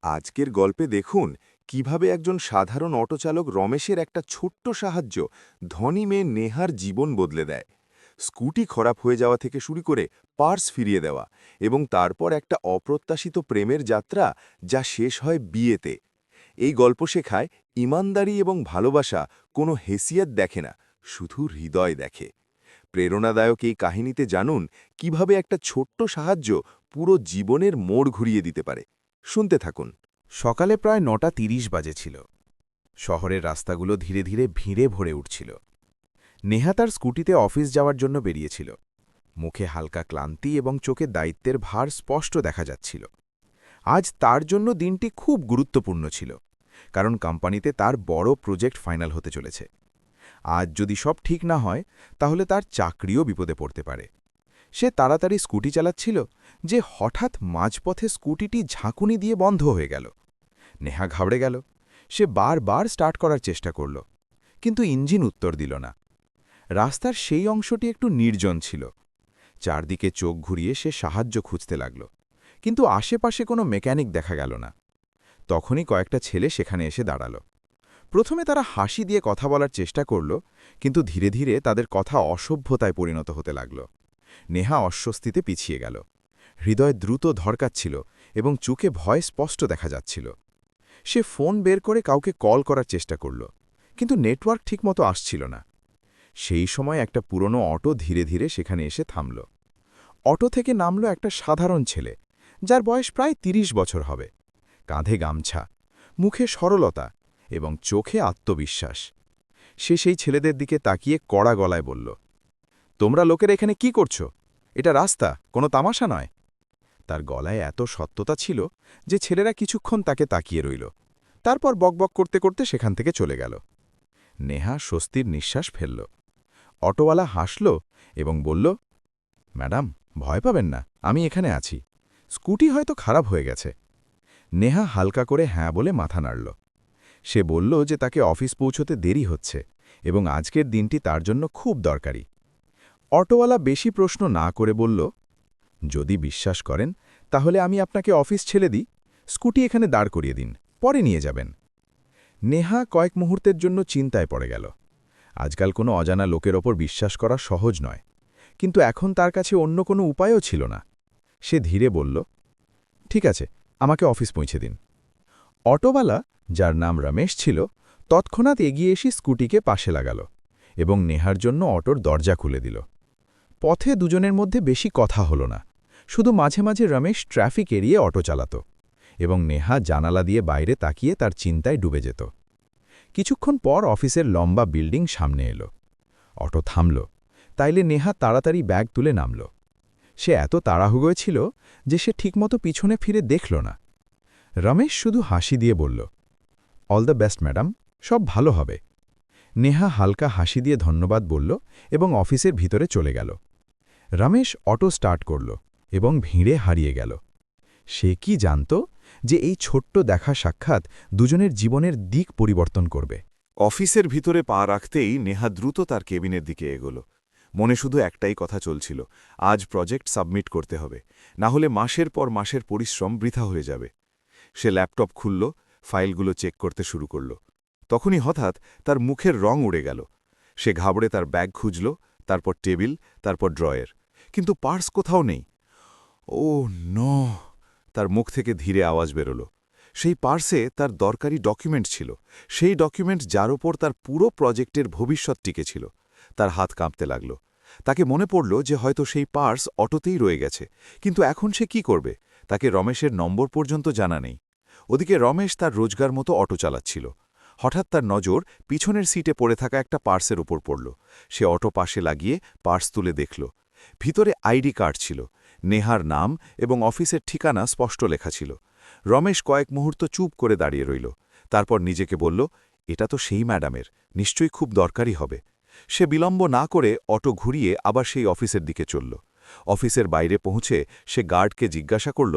আজকের গল্পে দেখুন কিভাবে একজন সাধারণ অটোচালক রমেশের একটা ছোট্ট সাহায্য ধনী মেয়ে নেহার জীবন বদলে দেয়। স্কুটি খারাপ হয়ে যাওয়া থেকে শুরু করে পার্স ফিরিয়ে দেওয়া এবং তারপর একটা অপ্রত্যাশিত প্রেমের যাত্রা যা শেষ হয় বিয়েতে। এই গল্প শেখায় ইমানদারি এবং ভালোবাসা কোনো হেসিয়াত দেখে না, শুধু হৃদয় দেখে। প্রেরণাদায়ক এই কাহিনীতে জানুন কিভাবে একটা ছোট্ট সাহায্য পুরো জীবনের মোড় ঘুরিয়ে দিতে পারে। শুনতে থাকুন। সকালে প্রায় ৯:৩০ বাজে ছিল। শহরের রাস্তাগুলো ধীরে ধীরে ভিড়ে ভরে উঠছিল। নেহা তার স্কুটিতে অফিস যাওয়ার জন্য বেরিয়েছিল। মুখে হালকা ক্লান্তি এবং চোখে দায়িত্বের ভার স্পষ্ট দেখা যাচ্ছিল। আজ তার জন্য দিনটি খুব গুরুত্বপূর্ণ ছিল, কারণ কোম্পানিতে তার বড় প্রজেক্ট ফাইনাল হতে চলেছে। আজ যদি সব ঠিক না হয় তাহলে তার চাকরিও বিপদে পড়তে পারে। সে তাড়াতাড়ি স্কুটি চালাচ্ছিল যে হঠাৎ মাঝপথে স্কুটিটি ঝাঁকুনি দিয়ে বন্ধ হয়ে গেল। নেহা ঘাবড়ে গেল। সে বারবার স্টার্ট করার চেষ্টা করল, কিন্তু ইঞ্জিন উত্তর দিল না। রাস্তার সেই অংশটি একটু নির্জন ছিল। চারদিকে চোখ ঘুরিয়ে সে সাহায্য খুঁজতে লাগল, কিন্তু আশেপাশে কোনো মেকানিক দেখা গেল না। তখনই কয়েকটা ছেলে সেখানে এসে দাঁড়াল। প্রথমে তারা হাসি দিয়ে কথা বলার চেষ্টা করল, কিন্তু ধীরে ধীরে তাদের কথা অসভ্যতায় পরিণত হতে লাগল। নেহা অস্বস্তিতে পিছিয়ে গেল। হৃদয় দ্রুত ধড়কাচ্ছিল এবং চোখে ভয় স্পষ্ট দেখা যাচ্ছিল। সে ফোন বের করে কাউকে কল করার চেষ্টা করল, কিন্তু নেটওয়ার্ক ঠিকমতো আসছিল না। সেই সময় একটা পুরনো অটো ধীরে ধীরে সেখানে এসে থামল। অটো থেকে নামল একটা সাধারণ ছেলে, যার বয়স প্রায় ৩০ বছর হবে। কাঁধে গামছা, মুখে সরলতা এবং চোখে আত্মবিশ্বাস। সে সেই ছেলেদের দিকে তাকিয়ে কড়া গলায় বলল, তোমরা লোকেরা এখানে কি করছো? এটা রাস্তা, কোনো তামাশা নয়। তার গলায় এত সত্যতা ছিল যে ছেলেরা কিছুক্ষণ তাকে তাকিয়ে রইল। তারপর বকবক করতে করতে সেখান থেকে চলে গেল। নেহা স্বস্তির নিঃশ্বাস ফেলল। অটোওয়ালা হাসল এবং বলল, ম্যাডাম, ভয় পাবেন না, আমি এখানে আছি। স্কুটি হয়তো খারাপ হয়ে গেছে। নেহা হালকা করে হ্যাঁ বলে মাথা নাড়ল। সে বলল যে তাকে অফিস পৌঁছতে দেরি হচ্ছে এবং আজকের দিনটি তার জন্য খুব দরকারি। অটোওয়ালা বেশি প্রশ্ন না করে বলল, যদি বিশ্বাস করেন তাহলে আমি আপনাকে অফিস ছেড়ে দিই। স্কুটি এখানে দাঁড় করিয়ে দিন, পরে নিয়ে যাবেন। নেহা কয়েক মুহূর্তের জন্য চিন্তায় পড়ে গেল। আজকাল কোনো অজানা লোকের ওপর বিশ্বাস করা সহজ নয়, কিন্তু এখন তার কাছে অন্য কোনো উপায়ও ছিল না। সে ধীরে বলল, ঠিক আছে, আমাকে অফিস পৌঁছে দিন। অটোওয়ালা, যার নাম রমেশ ছিল, তৎক্ষণাৎ এগিয়ে এসে স্কুটিকে পাশে লাগাল এবং নেহার জন্য অটোর দরজা খুলে দিল। পথে দুজনের মধ্যে বেশি কথা হলো না। শুধু মাঝে মাঝে রমেশ ট্রাফিক এড়িয়ে অটো চালাত এবং নেহা জানালা দিয়ে বাইরে তাকিয়ে তার চিন্তায় ডুবে যেত। কিছুক্ষণ পর অফিসের লম্বা বিল্ডিং সামনে এলো। অটো থামল, তাইলে নেহা তাড়াতাড়ি ব্যাগ তুলে নামল। সে এত তাড়াহুড়োয় ছিল যে সে ঠিকমতো পিছনে ফিরে দেখল না। রমেশ শুধু হাসি দিয়ে বলল, অল দ্য বেস্ট ম্যাডাম, সব ভালো হবে। নেহা হালকা হাসি দিয়ে ধন্যবাদ বলল এবং অফিসের ভিতরে চলে গেল। রমেশ অটো স্টার্ট করল এবং ভিড়ে হারিয়ে গেল। সে কি জানত যে এই ছোট্ট দেখা সাক্ষাৎ দুজনের জীবনের দিক পরিবর্তন করবে। অফিসের ভিতরে পা রাখতেই নেহা দ্রুত তার কেবিনের দিকে এগোল। মনে শুধু একটাই কথা চলছিল, আজ প্রজেক্ট সাবমিট করতে হবে, না হলে মাসের পর মাসের পরিশ্রম বৃথা হয়ে যাবে। সে ল্যাপটপ খুলল, ফাইলগুলো চেক করতে শুরু করল। তখনই হঠাৎ তার মুখের রং উড়ে গেল। সে ঘাবড়ে তার ব্যাগ খুঁজল, তারপর টেবিল, তারপর ড্রয়ের, কিন্তু পার্স কোথাও নেই। ও নো! তার মুখ থেকে ধীরে আওয়াজ বেরোল। সেই পার্সে তার দরকারি ডকুমেন্ট ছিল, সেই ডকুমেন্ট যার ওপর তার পুরো প্রজেক্টের ভবিষ্যৎ টিকে ছিল। তার হাত কাঁপতে লাগল। তাকে মনে পড়ল যে হয়তো সেই পার্স অটোতেই রয়ে গেছে, কিন্তু এখন সে কি করবে? তাকে রমেশের নম্বর পর্যন্ত জানা নেই। ওদিকে রমেশ তার রোজগার মতো অটো চালাচ্ছিল। হঠাৎ তার নজর পিছনের সিটে পড়ে থাকা একটা পার্সের উপর পড়ল। সে অটো পাশে লাগিয়ে পার্স তুলে দেখল। ভিতরে আইডি কার্ড ছিল, নেহার নাম এবং অফিসের ঠিকানা স্পষ্ট লেখা ছিল। রমেশ কয়েক মুহূর্ত চুপ করে দাঁড়িয়ে রইল। তারপর নিজেকে বলল, এটা তো সেই ম্যাডামের, নিশ্চয়ই খুব দরকারি হবে। সে বিলম্ব না করে অটো ঘুরিয়ে আবার সেই অফিসের দিকে চলল। অফিসের বাইরে পৌঁছে সে গার্ডকে জিজ্ঞাসা করল,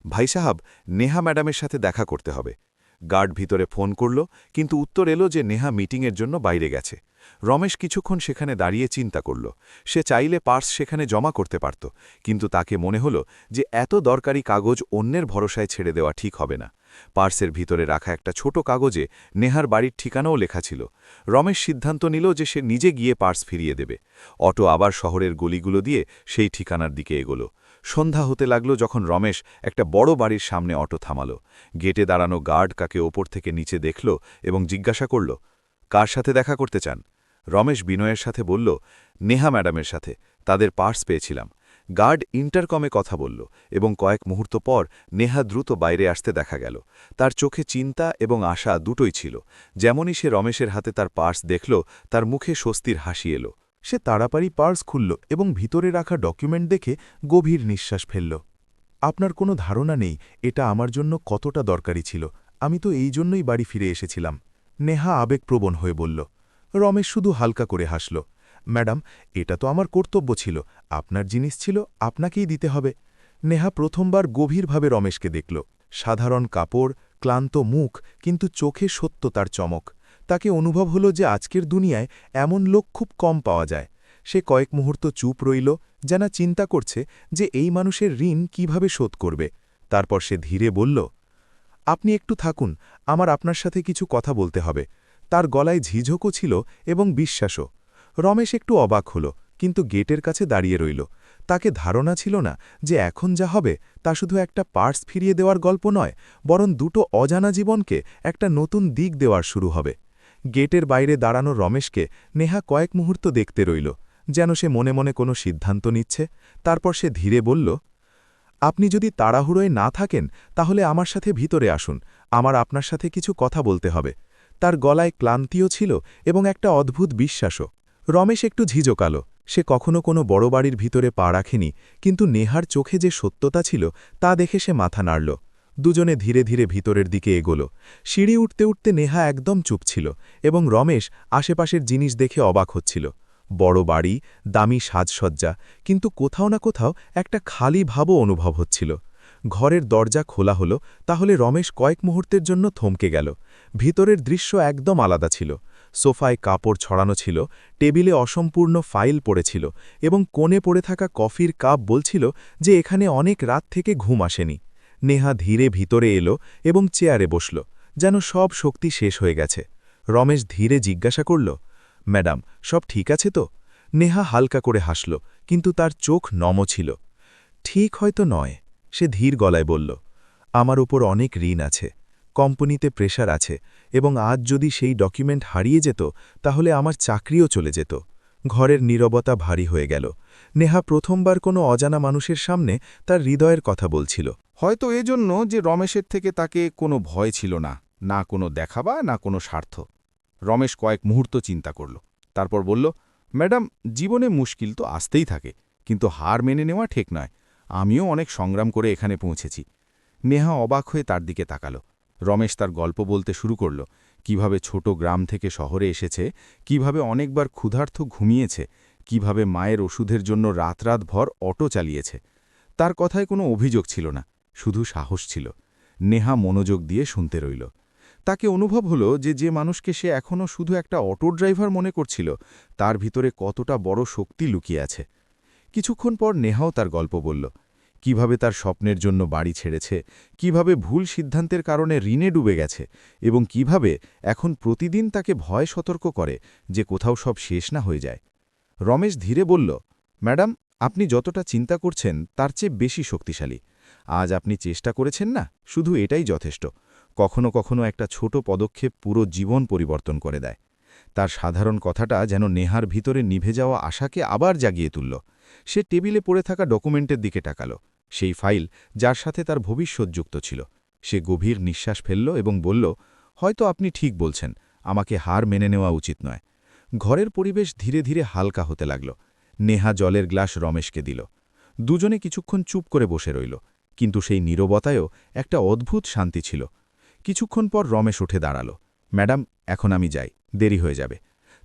ভাই সাহাব, নেহা ম্যাডামের সাথে দেখা করতে হবে। গার্ড ভিতরে ফোন করল, কিন্তু উত্তর এলো যে নেহা মিটিংয়ের জন্য বাইরে গেছে। রমেশ কিছুক্ষণ সেখানে দাঁড়িয়ে চিন্তা করল। সে চাইলে পার্স সেখানে জমা করতে পারত, কিন্তু তাকে মনে হলো যে এত দরকারি কাগজ অন্যের ভরসায় ছেড়ে দেওয়া ঠিক হবে না। পার্সের ভিতরে রাখা একটা ছোট কাগজে নেহার বাড়ির ঠিকানাও লেখা ছিল। রমেশ সিদ্ধান্ত নিল যে সে নিজে গিয়ে পার্স ফিরিয়ে দেবে। অটো আবার শহরের গলিগুলো দিয়ে সেই ঠিকানার দিকে এগোল। সন্ধ্যা হতে লাগল যখন রমেশ একটা বড় বাড়ির সামনে অটো থামাল। গেটে দাঁড়ানো গার্ড কাকে ওপর থেকে নিচে দেখল এবং জিজ্ঞাসা করল, কার সাথে দেখা করতে চান? রমেশ বিনয়ের সাথে বলল, নেহা ম্যাডামের সাথে, তাদের পার্স পেয়েছিলাম। গার্ড ইন্টারকমে কথা বলল এবং কয়েক মুহূর্ত পর নেহা দ্রুত বাইরে আসতে দেখা গেল। তার চোখে চিন্তা এবং আশা দুটোই ছিল। যেমনই সে রমেশের হাতে তার পার্স দেখল, তার মুখে স্বস্তির হাসি এলো। সে তাড়াতাড়ি পার্স খুলল এবং ভিতরে রাখা ডকুমেন্ট দেখে গভীর নিঃশ্বাস ফেলল। আপনার কোনো ধারণা নেই এটা আমার জন্য কতটা দরকারি ছিল। আমি তো এই জন্যই বাড়ি ফিরে এসেছিলাম। নেহা আবেগপ্রবণ হয়ে বলল। রমেশ শুধু হালকা করে হাসল। ম্যাডাম, এটা তো আমার কর্তব্য ছিল। আপনার জিনিস ছিল, আপনাকেই দিতে হবে। নেহা প্রথমবার গভীরভাবে রমেশকে দেখল। সাধারণ কাপড়, ক্লান্ত মুখ, কিন্তু চোখে সত্যতার চমক। তাকে অনুভব হল যে আজকের দুনিয়ায় এমন লোক খুব কম পাওয়া যায়। সে কয়েক মুহূর্ত চুপ রইল, যেন চিন্তা করছে যে এই মানুষের ঋণ কিভাবে শোধ করবে। তারপর সে ধীরে বলল, আপনি একটু থাকুন, আমার আপনার সাথে কিছু কথা বলতে হবে। তার গলায় ঝিঝকও ছিল এবং বিশ্বাসও। রমেশ একটু অবাক হল, কিন্তু গেটের কাছে দাঁড়িয়ে রইল। তাকে ধারণা ছিল না যে এখন যা হবে তা শুধু একটা পার্স ফিরিয়ে দেওয়ার গল্প নয়, বরং দুটো অজানা জীবনকে একটা নতুন দিক দেওয়ার শুরু হবে। গেটের বাইরে দাঁড়ানো রমেশকে নেহা কয়েক মুহূর্ত দেখতে রইল, যেন সে মনে মনে কোনো সিদ্ধান্ত নিচ্ছে। তারপর সে ধীরে বলল, আপনি যদি তাড়াহুড়োয় না থাকেন তাহলে আমার সাথে ভিতরে আসুন, আমার আপনার সাথে কিছু কথা বলতে হবে। তার গলায় ক্লান্তিও ছিল এবং একটা অদ্ভুত বিশ্বাসও। রমেশ একটু ঝিঝোকাল। সে কখনো কোনো বড় বাড়ির ভিতরে পা রাখেনি, কিন্তু নেহার চোখে যে সত্যতা ছিল তা দেখে সে মাথা নাড়ল। দুজনে ধীরে ধীরে ভিতরের দিকে এগোল। সিঁড়ি উঠতে উঠতে নেহা একদম চুপ ছিল এবং রমেশ আশেপাশের জিনিস দেখে অবাক হচ্ছিল। বড় বাড়ি, দামি সাজসজ্জা, কিন্তু কোথাও না কোথাও একটা খালি ভাবও অনুভব হচ্ছিল। ঘরের দরজা খোলা হলো, তাহলে রমেশ কয়েক মুহূর্তের জন্য থমকে গেল। ভিতরের দৃশ্য একদম আলাদা ছিল। সোফায় কাপড় ছড়ানো ছিল, টেবিলে অসম্পূর্ণ ফাইল পড়েছিল এবং কোণে পড়ে থাকা কফির কাপ বলছিল যে এখানে অনেক রাত থেকে ঘুম আসেনি। নেহা ধীরে ভিতরে এলো এবং চেয়ারে বসল, যেন সব শক্তি শেষ হয়ে গেছে। রমেশ ধীরে জিজ্ঞাসা করল, ম্যাডাম, সব ঠিক আছে তো? নেহা হালকা করে হাসল, কিন্তু তার চোখ নম ছিল। ঠিক হয়তো নয়, সে ধীর গলায় বলল, আমার উপর অনেক ঋণ আছে, কোম্পানিতে প্রেশার আছে, এবং আজ যদি সেই ডকুমেন্ট হারিয়ে যেত তাহলে আমার চাকরিও চলে যেত। ঘরের নীরবতা ভারী হয়ে গেল। নেহা প্রথমবার কোনো অজানা মানুষের সামনে তার হৃদয়ের কথা বলছিল। হয়তো এজন্য যে রমেশের থেকে তাকে কোনো ভয় ছিল না, না কোনো দেখাবা, না কোনো স্বার্থ। রমেশ কয়েক মুহূর্ত চিন্তা করল, তারপর বলল, ম্যাডাম, জীবনে মুশকিল তো আসতেই থাকে, কিন্তু হার মেনে নেওয়া ঠিক নয়। আমিও অনেক সংগ্রাম করে এখানে পৌঁছেছি। নেহা অবাক হয়ে তার দিকে তাকাল। রমেশ তার গল্প বলতে শুরু করল, কিভাবে ছোট গ্রাম থেকে শহরে এসেছে, কিভাবে অনেকবার ক্ষুধার্ত ঘুমিয়েছে, কিভাবে মায়ের ওষুধের জন্য রাত রাত ভর অটো চালিয়েছে। তার কথায় কোনো অভিযোগ ছিল না, শুধু সাহস ছিল। নেহা মনোযোগ দিয়ে শুনতে রইল। তাকে অনুভব হলো যে যে মানুষকে সে এখনও শুধু একটা অটো ড্রাইভার মনে করছিল, তার ভিতরে কতটা বড় শক্তি লুকিয়ে আছে। কিছুক্ষণ পর নেহাও তার গল্প বলল, কিভাবে তার স্বপ্নের জন্য বাড়ি ছেড়েছে, কিভাবে ভুল সিদ্ধান্তের কারণে ঋণে ডুবে গেছে, এবং কিভাবে এখন প্রতিদিন তাকে ভয় সতর্ক করে যে কোথাও সব শেষ না হয়ে যায়। রমেশ ধীরে বলল, ম্যাডাম, আপনি যতটা চিন্তা করছেন তার চেয়ে বেশি শক্তিশালী। আজ আপনি চেষ্টা করেছেন না, শুধু এটাই যথেষ্ট। কখনো কখনো একটা ছোট পদক্ষেপ পুরো জীবন পরিবর্তন করে দেয়। তার সাধারণ কথাটা যেন নেহার ভিতরে নিভে যাওয়া আশাকে আবার জাগিয়ে তুলল। সে টেবিলে পড়ে থাকা ডকুমেন্টের দিকে তাকাল, সেই ফাইল যার সাথে তার ভবিষ্যৎ যুক্ত ছিল। সে গভীর নিঃশ্বাস ফেলল এবং বলল, হয়তো আপনি ঠিক বলছেন, আমাকে হার মেনে নেওয়া উচিত নয়। ঘরের পরিবেশ ধীরে ধীরে হালকা হতে লাগল। নেহা জলের গ্লাস রমেশকে দিল। দুজনে কিছুক্ষণ চুপ করে বসে রইল, কিন্তু সেই নীরবতায়ও একটা অদ্ভুত শান্তি ছিল। কিছুক্ষণ পর রমেশ উঠে দাঁড়াল। ম্যাডাম, এখন আমি যাই, দেরি হয়ে যাবে।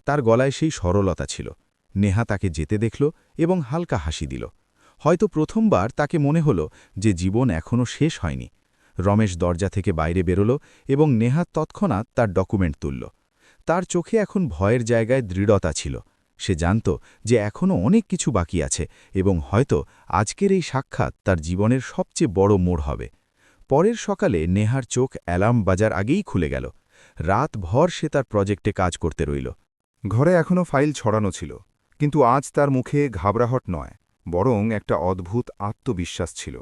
তার গলায় সেই সরলতা ছিল। নেহা তাকে যেতে দেখল এবং হালকা হাসি দিল। হয়তো প্রথমবার তাকে মনে হল যে জীবন এখনও শেষ হয়নি। রমেশ দরজা থেকে বাইরে বেরোল এবং নেহা তৎক্ষণাৎ তার ডকুমেন্ট তুলল। তার চোখে এখন ভয়ের জায়গায় দৃঢ়তা ছিল। সে জানত যে এখনও অনেক কিছু বাকি আছে এবং হয়তো আজকের এই সাক্ষাৎ তার জীবনের সবচেয়ে বড় মোড় হবে। পরের সকালে নেহার চোখ অ্যালার্ম বাজার আগেই খুলে গেল। রাতভর সে তার প্রজেক্টে কাজ করতে রইল। ঘরে এখনও ফাইল ছড়ানো ছিল, কিন্তু আজ তার মুখে ঘাবড়াহট নয়, বরং একটা অদ্ভুত আত্মবিশ্বাস ছিল।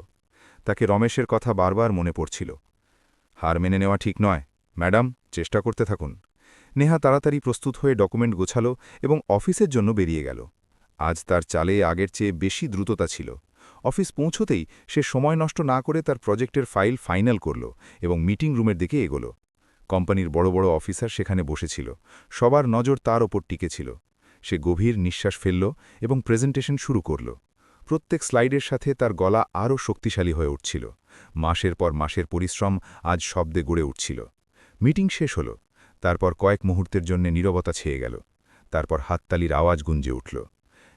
তাকে রমেশের কথা বারবার মনে পড়ছিল। হার মেনে নেওয়া ঠিক নয়, ম্যাডাম, চেষ্টা করতে থাকুন। নেহা তাড়াতাড়ি প্রস্তুত হয়ে ডকুমেন্ট গোছালো এবং অফিসের জন্য বেরিয়ে গেল। আজ তার চালে আগের চেয়ে বেশি দ্রুততা ছিল। অফিস পৌঁছতেই সে সময় নষ্ট না করে তার প্রজেক্টের ফাইল ফাইনাল করল এবং মিটিং রুমের দিকে এগোল। কোম্পানির বড় বড় অফিসার সেখানে বসেছিল। সবার নজর তার ওপর টিকেছিল। সে গভীর নিঃশ্বাস ফেলল এবং প্রেজেন্টেশন শুরু করল। প্রত্যেক স্লাইডের সাথে তার গলা আরও শক্তিশালী হয়ে উঠছিল। মাসের পর মাসের পরিশ্রম আজ শব্দে গড়ে উঠছিল। মিটিং শেষ হল। তারপর কয়েক মুহূর্তের জন্য নীরবতা ছেয়ে গেল। তারপর হাততালির আওয়াজ গুঞ্জে উঠল।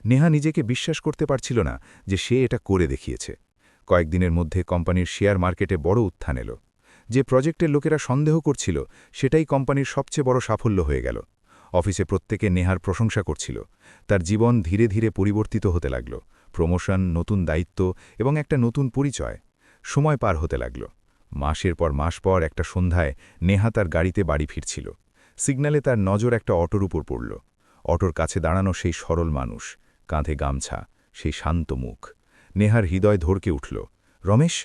নেহা নিজেকে বিশ্বাস করতে পারছিল না যে সে এটা করে দেখিয়েছে। কয়েকদিনের মধ্যে কোম্পানির শেয়ার মার্কেটে বড় উত্থান এলো। যে প্রজেক্টের লোকেরা সন্দেহ করছিল, সেটাই কোম্পানির সবচেয়ে বড় সাফল্য হয়ে গেল। অফিসে প্রত্যেকে নেহার প্রশংসা করছিল। তার জীবন ধীরে ধীরে পরিবর্তিত হতে লাগল। প্রমোশন, নতুন দায়িত্ব এবং একটা নতুন পরিচয়। সময় পার হতে লাগল। মাসের পর মাস পর একটা সন্ধ্যায় নেহা তার গাড়িতে বাড়ি ফিরছিল। সিগন্যালে তার নজর একটা অটোর উপর পড়ল। অটোর কাছে দাঁড়ানো সেই সরল মানুষ, কাঁধে গামছা, সেই শান্ত মুখ। নেহার হৃদয় ধড়কে উঠল। রমেশ!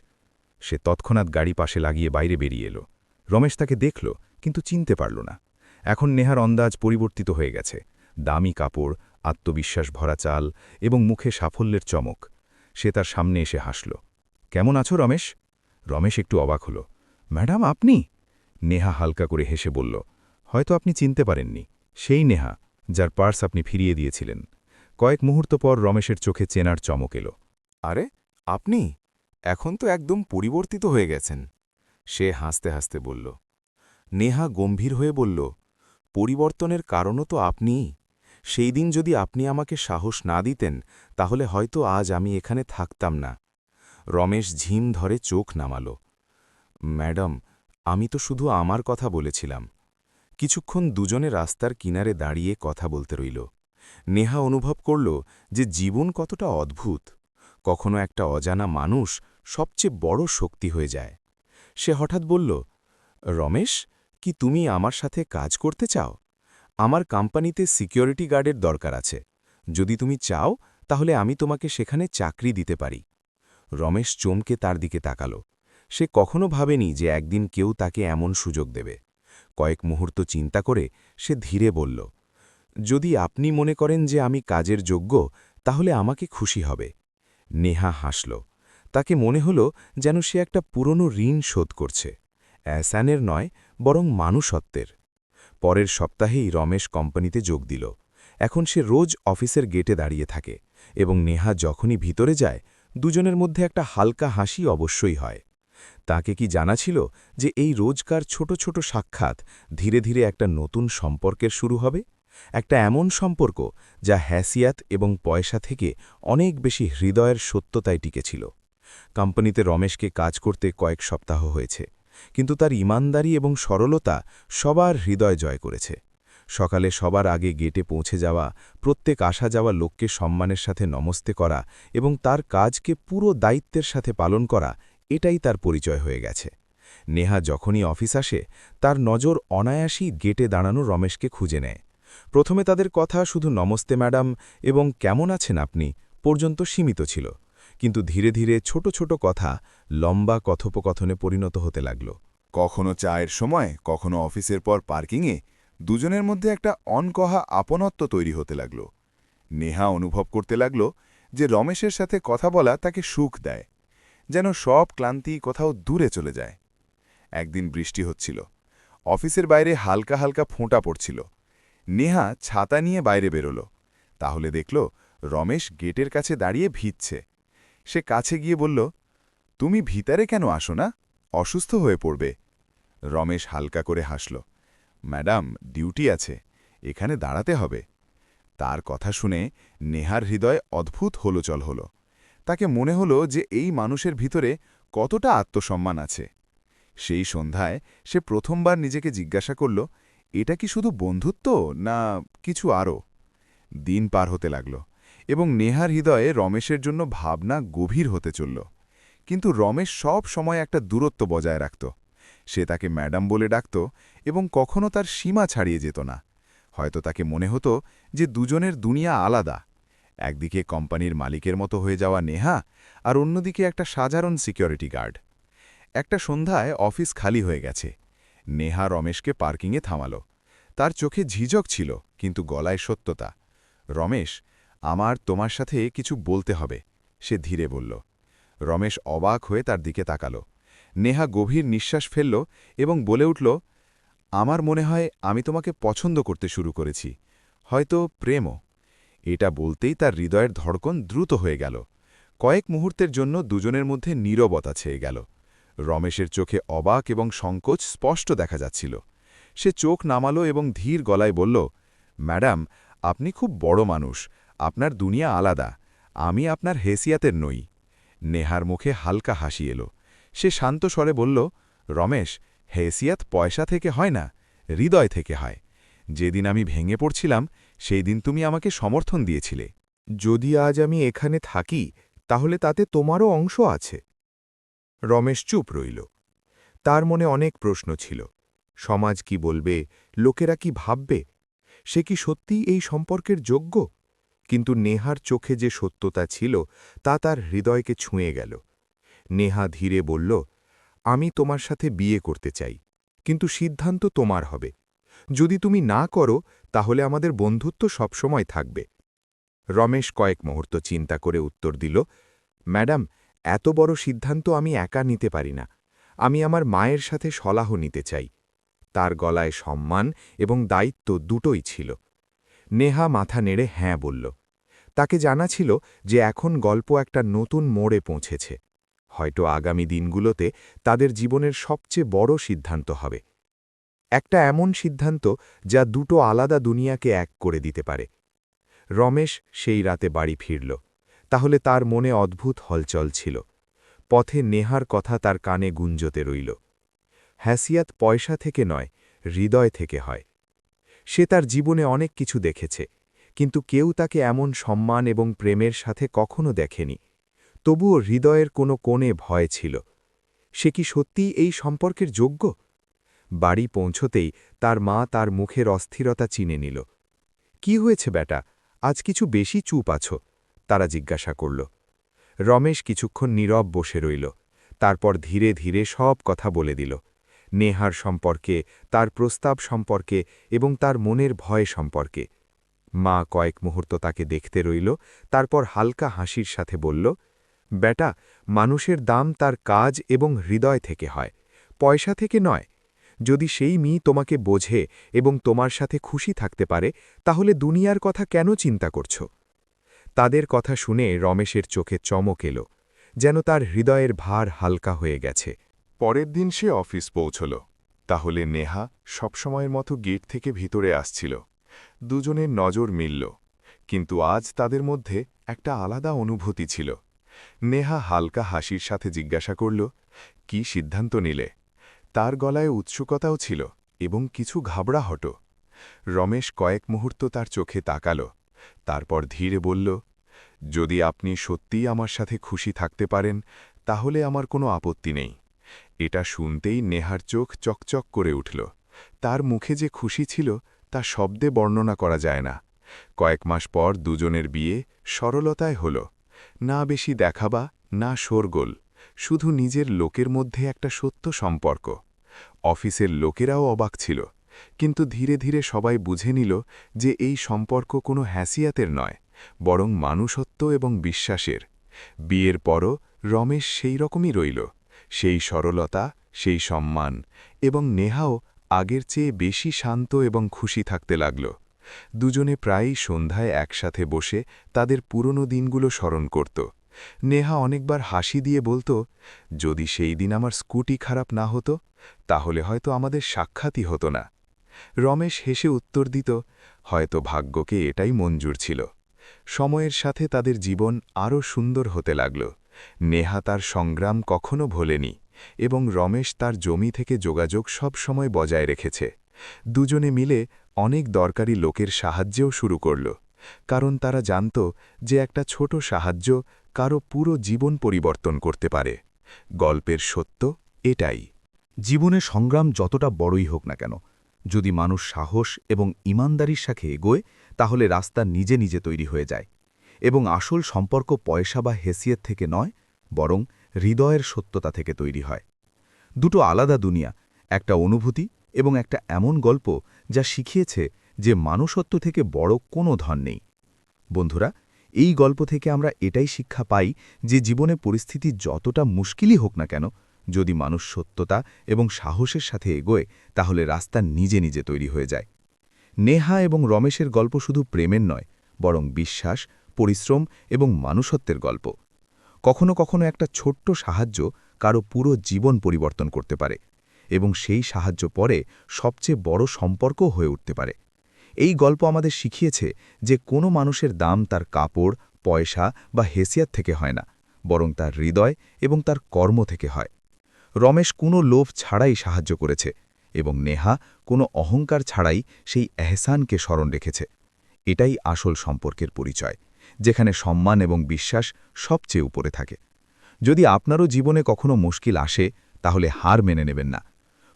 সে তৎক্ষণাৎ গাড়ি পাশে লাগিয়ে বাইরে বেরিয়ে এলো। রমেশ তাকে দেখল, কিন্তু চিনতে পারল না। এখন নেহার অন্দাজ পরিবর্তিত হয়ে গেছে। দামি কাপড়, আত্মবিশ্বাস ভরা চাল এবং মুখে সাফল্যের চমক। সে তার সামনে এসে হাসল। কেমন আছো রমেশ? রমেশ একটু অবাক হল। ম্যাডাম, আপনি? নেহা হালকা করে হেসে বলল, হয়তো আপনি চিনতে পারেননি। সেই নেহা, যার পার্স আপনি ফিরিয়ে দিয়েছিলেন। কয়েক মুহূর্ত পর রমেশের চোখে চেনার চমক এলো। আরে, আপনি এখন তো একদম পরিবর্তিত হয়ে গেছেন। সে হাসতে হাসতে বলল। নেহা গম্ভীর হয়ে বলল, পরিবর্তনের কারণও তো আপনিই। সেই দিন যদি আপনি আমাকে সাহস না দিতেন, তাহলে হয়তো আজ আমি এখানে থাকতাম না। রমেশ ঝিম ধরে চোখ নামাল। ম্যাডাম, আমি তো শুধু আমার কথা বলেছিলাম। কিছুক্ষণ দুজনে রাস্তার কিনারে দাঁড়িয়ে কথা বলতে রইল। নেহা অনুভব করল যে জীবন কতটা অদ্ভুত। কখনো একটা অজানা মানুষ সবচেয়ে বড় শক্তি হয়ে যায়। সে হঠাৎ বলল, রমেশ, কি তুমি আমার সাথে কাজ করতে চাও? আমার কোম্পানিতে সিকিউরিটি গার্ডের দরকার আছে। যদি তুমি চাও, তাহলে আমি তোমাকে সেখানে চাকরি দিতে পারি। রমেশ চমকে তার দিকে তাকাল। সে কখনো ভাবেনি যে একদিন কেউ তাকে এমন সুযোগ দেবে। কয়েক মুহূর্ত চিন্তা করে সে ধীরে বলল, যদি আপনি মনে করেন যে আমি কাজের যোগ্য, তাহলে আমাকে খুশি হবে। নেহা হাসল। তাকে মনে হল যেন সে একটা পুরনো ঋণ শোধ করছে। অ্যাসানের নয়, বরং মানুষত্বের। পরের সপ্তাহেই রমেশ কোম্পানিতে যোগ দিল। এখন সে রোজ অফিসের গেটে দাঁড়িয়ে থাকে এবং নেহা যখনই ভিতরে যায়, দুজনের মধ্যে একটা হালকা হাসি অবশ্যই হয়। তাকে কি জানা ছিল যে এই রোজকার ছোট ছোট সাক্ষাৎ ধীরে ধীরে একটা নতুন সম্পর্কের শুরু হবে? একটা এমন সম্পর্ক যা হ্যাসিয়াত এবং পয়সা থেকে অনেক বেশি হৃদয়ের সত্যতায় টিকেছিল। কোম্পানিতে রমেশকে কাজ করতে কয়েক সপ্তাহ হয়েছে, কিন্তু তার ইমানদারি এবং সরলতা সবার হৃদয় জয় করেছে। সকালে সবার আগে গেটে পৌঁছে যাওয়া, প্রত্যেক আসা যাওয়া লোককে সম্মানের সাথে নমস্তে করা এবং তার কাজকে পুরো দায়িত্বের সাথে পালন করা, এটাই তার পরিচয় হয়ে গেছে। নেহা যখনই অফিস আসে, তার নজর অনায়াসই গেটে দাঁড়ানো রমেশকে খুঁজে নেয়। প্রথমে তাদের কথা শুধু নমস্তে ম্যাডাম এবং কেমন আছেন আপনি পর্যন্ত সীমিত ছিল, কিন্তু ধীরে ধীরে ছোট ছোট কথা লম্বা কথোপকথনে পরিণত হতে লাগল। কখনো চায়ের সময়, কখনো অফিসের পর পার্কিংয়ে দুজনের মধ্যে একটা অনকহা আপনত্ব তৈরি হতে লাগল। নেহা অনুভব করতে লাগল যে রমেশের সাথে কথা বলা তাকে সুখ দেয়, যেন সব ক্লান্তি কোথাও দূরে চলে যায়। একদিন বৃষ্টি হচ্ছিল। অফিসের বাইরে হালকা হালকা ফোঁটা পড়ছিল। নেহা ছাতা নিয়ে বাইরে বেরোল। তাহলে দেখল রমেশ গেটের কাছে দাঁড়িয়ে ভিজছে। সে কাছে গিয়ে বলল, তুমি ভিতরে কেন আসো না? অসুস্থ হয়ে পড়বে। রমেশ হালকা করে হাসল। ম্যাডাম, ডিউটি আছে, এখানে দাঁড়াতে হবে। তার কথা শুনে নেহার হৃদয় অদ্ভুত হলচল হল। তাকে মনে হল যে এই মানুষের ভিতরে কতটা আত্মসম্মান আছে। সেই সন্ধ্যায় সে প্রথমবার নিজেকে জিজ্ঞাসা করল, এটা কি শুধু বন্ধুত্ব না কিছু আরও? দিন পার হতে লাগল এবং নেহার হৃদয়ে রমেশের জন্য ভাবনা গভীর হতে চলল। কিন্তু রমেশ সব সময় একটা দূরত্ব বজায় রাখত। সে তাকে ম্যাডাম বলে ডাকত এবং কখনো তার সীমা ছাড়িয়ে যেত না। হয়তো তাকে মনে হতো যে দুজনের দুনিয়া আলাদা, একদিকে কোম্পানির মালিকের মতো হয়ে যাওয়া নেহা আর অন্যদিকে একটা সাধারণ সিকিউরিটি গার্ড। একটা সন্ধ্যায় অফিস খালি হয়ে গেছে। নেহা রমেশকে পার্কিংয়ে থামাল। তার চোখে ঝিঝক ছিল, কিন্তু গলায় সত্যতা। রমেশ, আমার তোমার সাথে কিছু বলতে হবে, সে ধীরে বলল। রমেশ অবাক হয়ে তার দিকে তাকাল। নেহা গভীর নিঃশ্বাস ফেলল এবং বলে উঠল, আমার মনে হয় আমি তোমাকে পছন্দ করতে শুরু করেছি, হয়তো প্রেমও। এটা বলতেই তার হৃদয়ের ধড়কন দ্রুত হয়ে গেল। কয়েক মুহূর্তের জন্য দুজনের মধ্যে নীরবতা ছেয়ে গেল। রমেশের চোখে অবাক এবং সংকোচ স্পষ্ট দেখা যাচ্ছিল। সে চোখ নামালো এবং ধীর গলায় বলল, ম্যাডাম, আপনি খুব বড় মানুষ, আপনার দুনিয়া আলাদা, আমি আপনার হেসিয়াতের নই। নেহার মুখে হালকা হাসি এলো। সে শান্ত স্বরে বলল, রমেশ, হেসিয়াত পয়সা থেকে হয় না, হৃদয় থেকে হয়। যেদিন আমি ভেঙে পড়ছিলাম সেই দিন তুমি আমাকে সমর্থন দিয়েছিলে। যদি আজ আমি এখানে থাকি তাহলে তাতে তোমারও অংশ আছে। রমেশ চুপ রইল। তার মনে অনেক প্রশ্ন ছিল। সমাজ কি বলবে, লোকেরা কি ভাববে, সে কি সত্যিই এই সম্পর্কের যোগ্য? কিন্তু নেহার চোখে যে সত্যতা ছিল তা তার হৃদয়কে ছুঁয়ে গেল। নেহা ধীরে বলল, আমি তোমার সাথে বিয়ে করতে চাই, কিন্তু সিদ্ধান্ত তোমার হবে। যদি তুমি না করো তাহলে আমাদের বন্ধুত্ব সবসময় থাকবে। রমেশ কয়েক মুহূর্ত চিন্তা করে উত্তর দিল, ম্যাডাম, এত বড় সিদ্ধান্ত আমি একা নিতে পারি না। আমি আমার মায়ের সাথে সলাহ নিতে চাই। তার গলায় সম্মান এবং দায়িত্ব দুটোই ছিল। নেহা মাথা নেড়ে হ্যাঁ বলল। তাকে জানা ছিল যে এখন গল্প একটা নতুন মোড়ে পৌঁছেছে। হয়তো আগামী দিনগুলোতে তাদের জীবনের সবচেয়ে বড় সিদ্ধান্ত হবে। একটা এমন সিদ্ধান্ত যা দুটো আলাদা দুনিয়াকে এক করে দিতে পারে। রমেশ সেই রাতে বাড়ি ফিরল। তাহলে তার মনে অদ্ভুত হলচল ছিল। পথে নেহার কথা তার কানে গুঞ্জতে রইল। হ্যাসিয়াত পয়সা থেকে নয়, হৃদয় থেকে হয়। সে তার জীবনে অনেক কিছু দেখেছে, কিন্তু কেউ তাকে এমন সম্মান এবং প্রেমের সাথে কখনো দেখেনি। তবুও হৃদয়ের কোনো কোণে ভয় ছিল। সে কি সত্যিই এই সম্পর্কের যোগ্য? বাড়ি পৌঁছতেই তার মা তার মুখের অস্থিরতা চিনে নিল। কি হয়েছে বেটা, আজ কিছু বেশি চুপ আছো? তারা জিজ্ঞাসা করল। রমেশ কিছুক্ষণ নীরব বসে রইল। তারপর ধীরে ধীরে সব কথা বলে দিল। নেহার সম্পর্কে, তার প্রস্তাব সম্পর্কে এবং তার মনের ভয় সম্পর্কে। মা কয়েক মুহূর্ত তাকে দেখতে রইল, তারপর হালকা হাসির সাথে বলল, বেটা, মানুষের দাম তার কাজ এবং হৃদয় থেকে হয়, পয়সা থেকে নয়। যদি সেই মেয়ে তোমাকে বোঝে এবং তোমার সাথে খুশি থাকতে পারে, তাহলে দুনিয়ার কথা কেন চিন্তা করছ? তাদের কথা শুনে রমেশের চোখে চমক এলো, যেন তার হৃদয়ের ভার হালকা হয়ে গেছে। পরের দিন সে অফিস পৌঁছল। তাহলে নেহা সবসময়ের মতো গেট থেকে ভিতরে আসছিল। দুজনের নজর মিলল, কিন্তু আজ তাদের মধ্যে একটা আলাদা অনুভূতি ছিল। নেহা হালকা হাসির সাথে জিজ্ঞাসা করল, কি সিদ্ধান্ত নিলে? তার গলায় উৎসুকতাও ছিল এবং কিছু ঘাবড়াহটও। রমেশ কয়েক মুহূর্ত তার চোখে তাকাল, তারপর ধীরে বলল, যদি আপনি সত্যিই আমার সাথে খুশি থাকতে পারেন তাহলে আমার কোনো আপত্তি নেই। এটা শুনতেই নেহার চোখ চকচক করে উঠল। তার মুখে যে খুশি ছিল তা শব্দে বর্ণনা করা যায় না। কয়েক মাস পর দুজনের বিয়ে সরলতায় হল। না বেশি দেখাবা, না শোরগোল, শুধু নিজের লোকের মধ্যে একটা সত্য সম্পর্ক। অফিসের লোকেরাও অবাক ছিল, কিন্তু ধীরে ধীরে সবাই বুঝে নিল যে এই সম্পর্ক কোনো হ্যাসিয়াতের নয়, বরং মানুষত্ব এবং বিশ্বাসের। বিয়ের পরও রমেশ সেই রকমই রইল, সেই সরলতা, সেই সম্মান, এবং নেহাও আগের চেয়ে বেশি শান্ত এবং খুশি থাকতে লাগল। দুজনে প্রায়ই সন্ধ্যায় একসাথে বসে তাদের পুরনো দিনগুলো স্মরণ করত। নেহা অনেকবার হাসি দিয়ে বলত, যদি সেই দিন আমার স্কুটি খারাপ না হতো তাহলে হয়তো আমাদের সাক্ষাৎই হতো না। রমেশ হেসে উত্তর দিত, হয়তো ভাগ্যকে এটাই মঞ্জুর ছিল। সময়ের সাথে তাদের জীবন আরও সুন্দর হতে লাগল। নেহা তার সংগ্রাম কখনো ভোলেনি, এবং রমেশ তার জমি থেকে যোগাযোগ সব সময় বজায় রেখেছে। দুজনে মিলে অনেক দরকারি লোকের সাহায্যও শুরু করল, কারণ তারা জানত যে একটা ছোট সাহায্য কারো পুরো জীবন পরিবর্তন করতে পারে। গল্পের সত্য এটাই। জীবনে সংগ্রাম যতটা বড়ই হোক না কেন, যদি মানুষ সাহস এবং ইমানদারির সাথে এগোয়, তাহলে রাস্তা নিজে নিজে তৈরি হয়ে যায়। এবং আসল সম্পর্ক পয়সা বা হেসিয়ত থেকে নয়, বরং হৃদয়ের সত্যতা থেকে তৈরি হয়। দুটো আলাদা দুনিয়া, একটা অনুভূতি এবং একটা এমন গল্প যা শিখিয়েছে যে মানুষত্ব থেকে বড় কোনো ধন নেই। বন্ধুরা, এই গল্প থেকে আমরা এটাই শিক্ষা পাই যে জীবনে পরিস্থিতি যতটা মুশকিলই হোক না কেন, যদি মানুষ সত্যতা এবং সাহসের সাথে এগোয়, তাহলে রাস্তা নিজে নিজে তৈরি হয়ে যায়। নেহা এবং রমেশের গল্প শুধু প্রেমের নয়, বরং বিশ্বাস, পরিশ্রম এবং মানুষত্বের গল্প। কখনো কখনো একটা ছোট্ট সাহায্য কারো পুরো জীবন পরিবর্তন করতে পারে, এবং সেই সাহায্য পরে সবচেয়ে বড় সম্পর্কও হয়ে উঠতে পারে। এই গল্প আমাদের শিখিয়েছে যে কোনো মানুষের দাম তার কাপড়, পয়সা বা হেসিয়াত থেকে হয় না, বরং তার হৃদয় এবং তার কর্ম থেকে হয়। রমেশ কোনো লোভ ছাড়াই সাহায্য করেছে, এবং নেহা কোনো অহংকার ছাড়াই সেই এহসানকে স্মরণ রেখেছে। এটাই আসল সম্পর্কের পরিচয়, যেখানে সম্মান এবং বিশ্বাস সবচেয়ে উপরে থাকে। যদি আপনারও জীবনে কখনো মুশকিল আসে, তাহলে হার মেনে নেবেন না।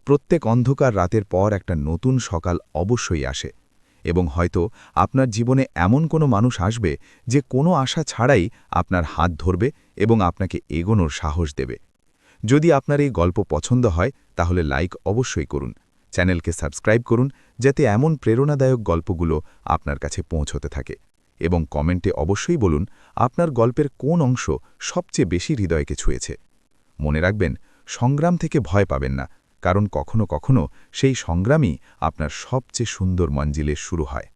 প্রত্যেক অন্ধকার রাতের পর একটা নতুন সকাল অবশ্যই আসে, এবং হয়তো আপনার জীবনে এমন কোনো মানুষ আসবে যে কোনো আশা ছাড়াই আপনার হাত ধরবে এবং আপনাকে এগোনোর সাহস দেবে। যদি আপনার এই গল্প পছন্দ হয়, তাহলে লাইক অবশ্যই করুন, চ্যানেলকে সাবস্ক্রাইব করুন, যাতে এমন প্রেরণাদায়ক গল্পগুলো আপনার কাছে পৌঁছতে থাকে, এবং কমেন্টে অবশ্যই বলুন আপনার গল্পের কোন অংশ সবচেয়ে বেশি হৃদয়কে ছুঁয়েছে। মনে রাখবেন, সংগ্রাম থেকে ভয় পাবেন না, কারণ কখনো কখনো সেই সংগ্রামই আপনার সবচেয়ে সুন্দর মঞ্জিলের শুরু হয়।